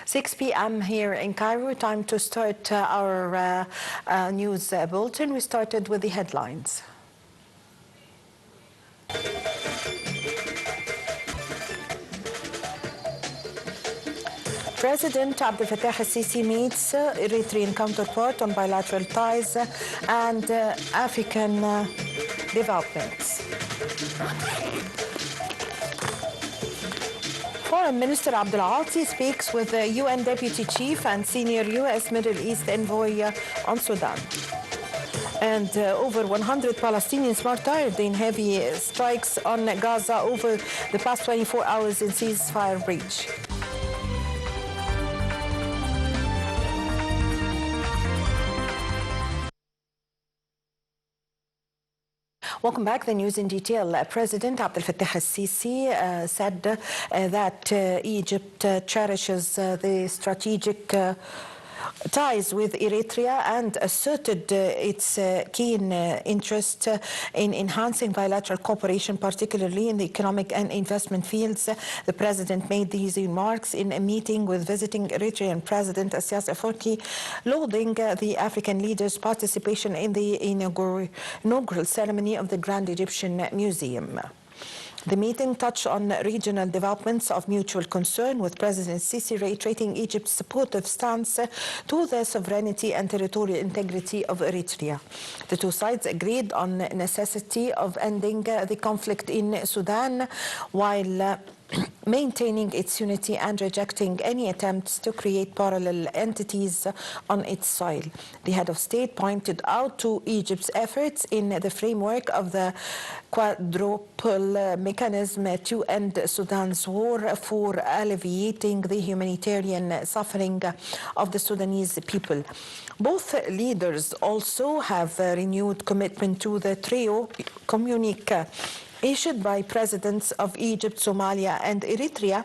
6 p.m. here in Cairo. Time to start our news bulletin. We started with the headlines. President Abdel Fattah al-Sisi meets Eritrean counterpart on bilateral ties and African developments. Foreign Minister Abdul Ati speaks with the UN Deputy Chief and Senior U.S. Middle East Envoy on Sudan. And over 100 Palestinians martyred in heavy strikes on Gaza over the past 24 hours in ceasefire breach. Welcome back. The news in detail. President Abdel Fattah al-Sisi said that Egypt cherishes the strategic ties with Eritrea and asserted its keen interest in enhancing bilateral cooperation, particularly in the economic and investment fields. The president made these remarks in a meeting with visiting Eritrean President Asias Afwerki, lauding the African leaders' participation in the inaugural ceremony of the Grand Egyptian Museum. The meeting touched on regional developments of mutual concern, with President Sisi reiterating Egypt's supportive stance to the sovereignty and territorial integrity of Eritrea. The two sides agreed on the necessity of ending the conflict in Sudan while maintaining its unity and rejecting any attempts to create parallel entities on its soil. The head of state pointed out to Egypt's efforts in the framework of the quadruple mechanism to end Sudan's war for alleviating the humanitarian suffering of the Sudanese people. Both leaders also have renewed commitment to the trio communique issued by presidents of Egypt, Somalia, and Eritrea,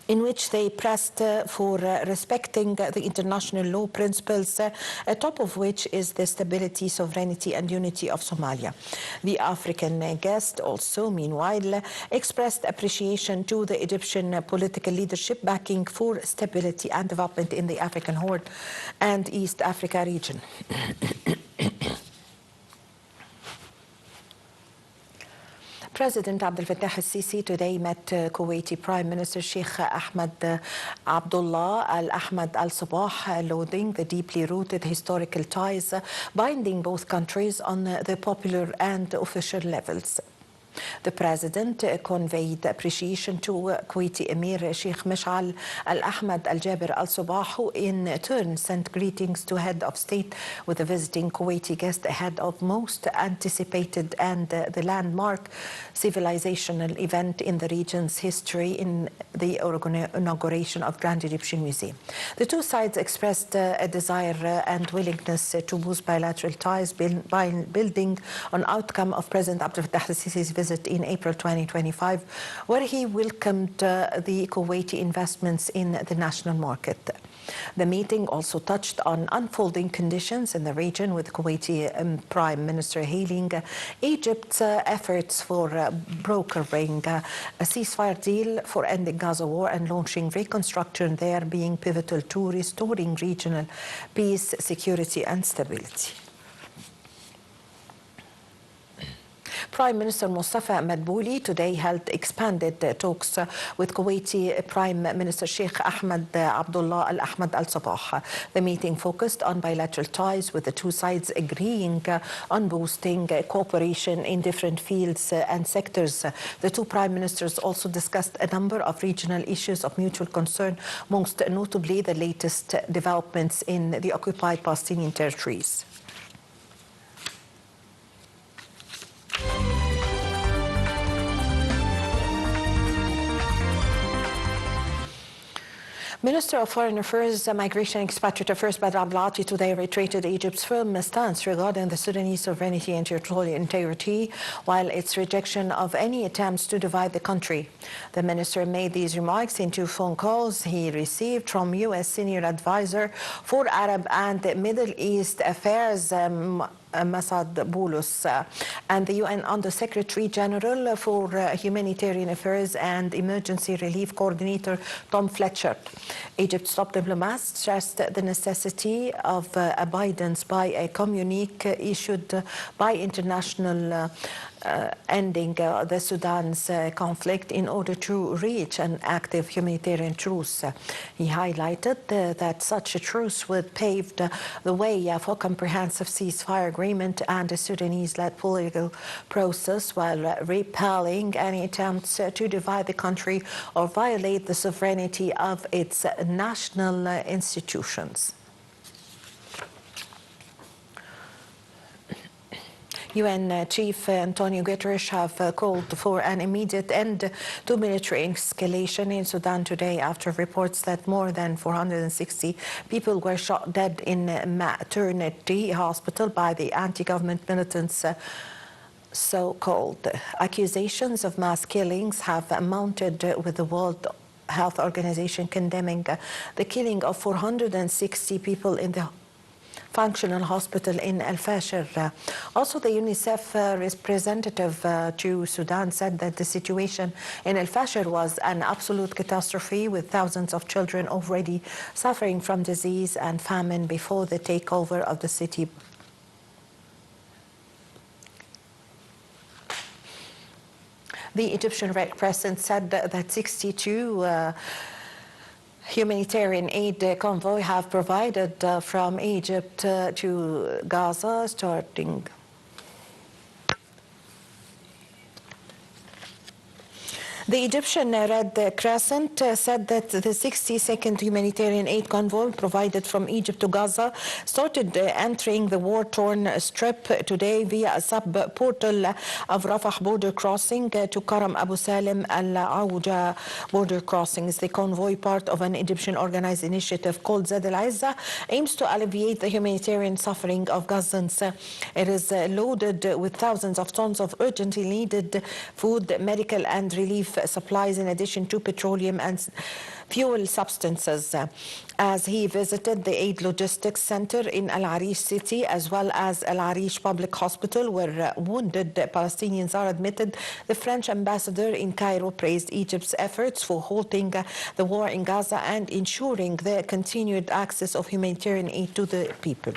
in which they pressed for respecting the international law principles, top of which is the stability, sovereignty, and unity of Somalia. The African guest also, meanwhile, expressed appreciation to the Egyptian political leadership backing for stability and development in the African Horn and East Africa region. President Abdel Fattah al-Sisi today met Kuwaiti Prime Minister Sheikh Ahmed Abdullah Al-Ahmed Al-Sabah, lauding the deeply rooted historical ties binding both countries on the popular and official levels. The President conveyed appreciation to Kuwaiti Emir Sheikh Mash'al Al-Ahmed Al-Jaber Al-Sabah, who in turn sent greetings to Head of State with a visiting Kuwaiti guest ahead of most anticipated and the landmark civilizational event in the region's history in the inauguration of Grand Egyptian Museum. The two sides expressed a desire and willingness to boost bilateral ties, building on outcome of President Abdel Fattah al-Sisi's visit in April 2025, where he welcomed the Kuwaiti investments in the national market. The meeting also touched on unfolding conditions in the region, with Kuwaiti Prime Minister hailing Egypt's efforts for brokering a ceasefire deal for ending Gaza war and launching reconstruction there being pivotal to restoring regional peace, security, and stability. Prime Minister Mustafa Madbouli today held expanded talks with Kuwaiti Prime Minister Sheikh Ahmed Abdullah Al-Ahmed Al-Sabah. The meeting focused on bilateral ties, with the two sides agreeing on boosting cooperation in different fields and sectors. The two prime ministers also discussed a number of regional issues of mutual concern, most notably the latest developments in the occupied Palestinian territories. Minister of Foreign Affairs, Migration and Expatriate Affairs Badr Abdel Ati today reiterated Egypt's firm stance regarding the Sudanese sovereignty and territorial integrity, while its rejection of any attempts to divide the country. The minister made these remarks in two phone calls he received from U.S. Senior Advisor for Arab and Middle East Affairs Masad Boulos, and the UN Under-Secretary General for Humanitarian Affairs and Emergency Relief Coordinator Tom Fletcher. Egypt's top diplomats stressed the necessity of abidance by a communique issued by international ending the Sudan's conflict in order to reach an active humanitarian truce. He highlighted that such a truce would pave the way for comprehensive ceasefire agreement and a Sudanese-led political process, while repelling any attempts to divide the country or violate the sovereignty of its national institutions. UN Chief Antonio Guterres have called for an immediate end to military escalation in Sudan today after reports that more than 460 people were shot dead in maternity hospital by the anti-government militants. So-called accusations of mass killings have mounted, with the World Health Organization condemning the killing of 460 people in the functional hospital in Al Fashir. Also, the UNICEF representative to Sudan said that the situation in Al Fashir was an absolute catastrophe, with thousands of children already suffering from disease and famine before the takeover of the city. The Egyptian Red Crescent said that 62 humanitarian aid convoy have provided from Egypt to Gaza starting. The Egyptian Red Crescent said that the 62nd humanitarian aid convoy provided from Egypt to Gaza started entering the war-torn strip today via a sub-portal of Rafah border crossing to Karam Abu Salim al-Awja border crossings. The convoy, part of an Egyptian organized initiative called Zad al-Izza, aims to alleviate the humanitarian suffering of Gazans. It is loaded with thousands of tons of urgently needed food, medical and relief supplies, in addition to petroleum and fuel substances. As he visited the Aid Logistics Center in Al Arish city, as well as Al Arish Public Hospital, where wounded Palestinians are admitted, the French ambassador in Cairo praised Egypt's efforts for halting the war in Gaza and ensuring the continued access of humanitarian aid to the people.